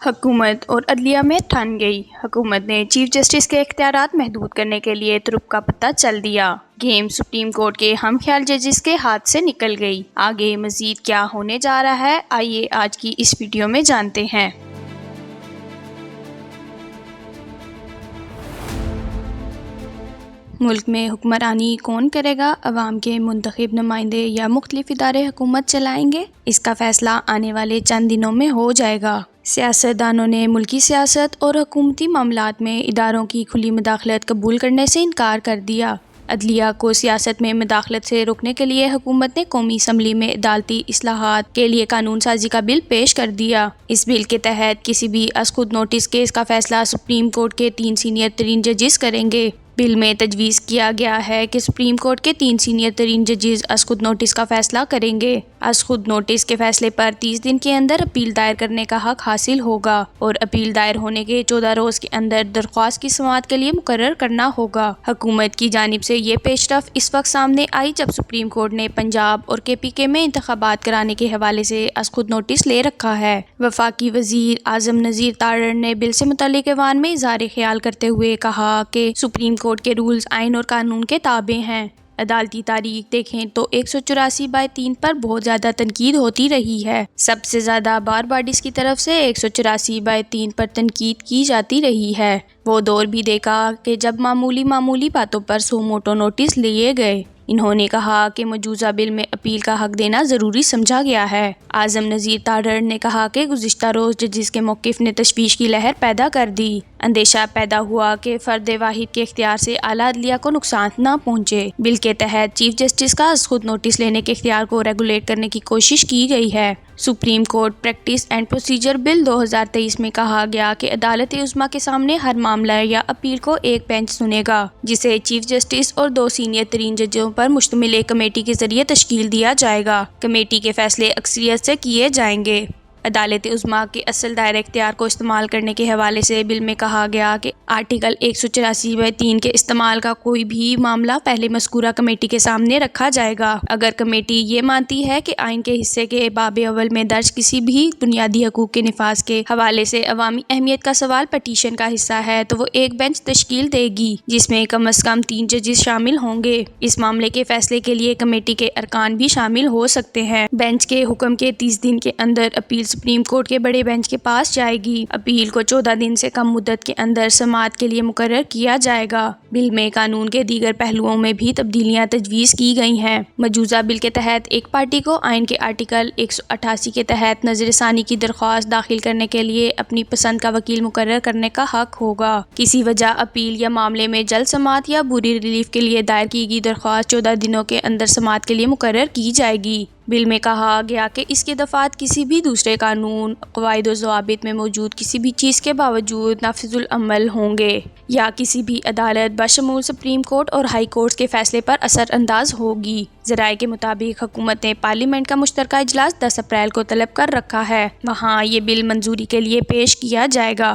حکومت اور عدلیہ میں ٹھن گئی۔ حکومت نے چیف جسٹس کے اختیارات محدود کرنے کے لیے ترک کا پتہ چل دیا۔ گیم سپریم کورٹ کے ہم خیال ججز کے ہاتھ سے نکل گئی۔ آگے مزید کیا ہونے جا رہا ہے، آئیے آج کی اس ویڈیو میں جانتے ہیں۔ ملک میں حکمرانی کون کرے گا؟ عوام کے منتخب نمائندے یا مختلف ادارے حکومت چلائیں گے؟ اس کا فیصلہ آنے والے چند دنوں میں ہو جائے گا۔ سیاستدانوں نے ملکی سیاست اور حکومتی معاملات میں اداروں کی کھلی مداخلت قبول کرنے سے انکار کر دیا۔ عدلیہ کو سیاست میں مداخلت سے روکنے کے لیے حکومت نے قومی اسمبلی میں عدالتی اصلاحات کے لیے قانون سازی کا بل پیش کر دیا۔ اس بل کے تحت کسی بھی از خود نوٹس کیس کا فیصلہ سپریم کورٹ کے 3 سینئر ترین ججز کریں گے۔ بل میں تجویز کیا گیا ہے کہ سپریم کورٹ کے 3 سینئر ترین ججز از خود نوٹس کا فیصلہ کریں گے۔ از خود نوٹس کے فیصلے پر 30 دن کے اندر اپیل دائر کرنے کا حق حاصل ہوگا اور اپیل دائر ہونے کے 14 روز کے اندر درخواست کی سماعت کے لیے مقرر کرنا ہوگا۔ حکومت کی جانب سے یہ پیش رفت اس وقت سامنے آئی جب سپریم کورٹ نے پنجاب اور KPK میں انتخابات کرانے کے حوالے سے از خود نوٹس لے رکھا ہے۔ وفاقی وزیر اعظم نذیر تارڑ نے بل سے متعلق ایوان میں اظہار خیال کرتے ہوئے کہا کہ سپریم کورٹ کے رولز آئین اور قانون کے تابع ہیں۔ عدالتی تاریخ دیکھیں تو 184/3 پر بہت زیادہ تنقید ہوتی رہی ہے۔ سب سے زیادہ بار باڈیز کی طرف سے 184/3 پر تنقید کی جاتی رہی ہے۔ وہ دور بھی دیکھا کہ جب معمولی باتوں پر سو موٹو نوٹس لیے گئے۔ انہوں نے کہا کہ مجوزہ بل میں اپیل کا حق دینا ضروری سمجھا گیا ہے۔ اعظم نذیر تارڑ نے کہا کہ گزشتہ روز ججز کے موقف نے تشویش کی لہر پیدا کر دی۔ اندیشہ پیدا ہوا کہ فرد واحد کے اختیار سے اعلیٰ عدلیہ کو نقصان نہ پہنچے۔ بل کے تحت چیف جسٹس کا از خود نوٹس لینے کے اختیار کو ریگولیٹ کرنے کی کوشش کی گئی ہے۔ Supreme court practice and procedure bill 2023 میں کہا گیا کہ عدالت عظمیٰ کے سامنے ہر معاملہ یا اپیل کو ایک بینچ سنے گا، جسے چیف جسٹس اور 2 سینئر ترین ججوں پر مشتمل ایک کمیٹی کے ذریعے تشکیل دیا جائے گا۔ کمیٹی کے فیصلے اکثریت سے کیے جائیں گے۔ عدالت عظمیٰ کے اصل دائرہ اختیار کو استعمال کرنے کے حوالے سے بل میں کہا گیا کہ آرٹیکل 184/3 کے استعمال کا کوئی بھی معاملہ پہلے مذکورہ کمیٹی کے سامنے رکھا جائے گا۔ اگر کمیٹی یہ مانتی ہے کہ آئین کے حصے کے باب اول میں درج کسی بھی بنیادی حقوق کے نفاذ کے حوالے سے عوامی اہمیت کا سوال پٹیشن کا حصہ ہے تو وہ ایک بینچ تشکیل دے گی، جس میں کم از کم 3 ججز شامل ہوں گے۔ اس معاملے کے فیصلے کے لیے کمیٹی کے ارکان بھی شامل ہو سکتے ہیں۔ بینچ کے حکم کے 30 دن کے اندر اپیل سپریم کورٹ کے بڑے بینچ کے پاس جائے گی۔ اپیل کو 14 دن سے کم مدت کے اندر سماعت کے لیے مقرر کیا جائے گا۔ بل میں قانون کے دیگر پہلوؤں میں بھی تبدیلیاں تجویز کی گئی ہیں۔ مجوزہ بل کے تحت ایک پارٹی کو آئین کے آرٹیکل 188 کے تحت نظر ثانی کی درخواست داخل کرنے کے لیے اپنی پسند کا وکیل مقرر کرنے کا حق ہوگا۔ کسی وجہ اپیل یا معاملے میں جلد سماعت یا بری ریلیف کے لیے دائر کی گئی درخواست 14 دنوں کے اندر سماعت کے لیے مقرر کی جائے گی۔ بل میں کہا گیا کہ اس کے دفعات کسی بھی دوسرے قانون، قواعد و ضوابط میں موجود کسی بھی چیز کے باوجود نافذ العمل ہوں گے یا کسی بھی عدالت بشمول سپریم کورٹ اور ہائی کورٹس کے فیصلے پر اثر انداز ہوگی۔ ذرائع کے مطابق حکومت نے پارلیمنٹ کا مشترکہ اجلاس 10 اپریل کو طلب کر رکھا ہے۔ وہاں یہ بل منظوری کے لیے پیش کیا جائے گا۔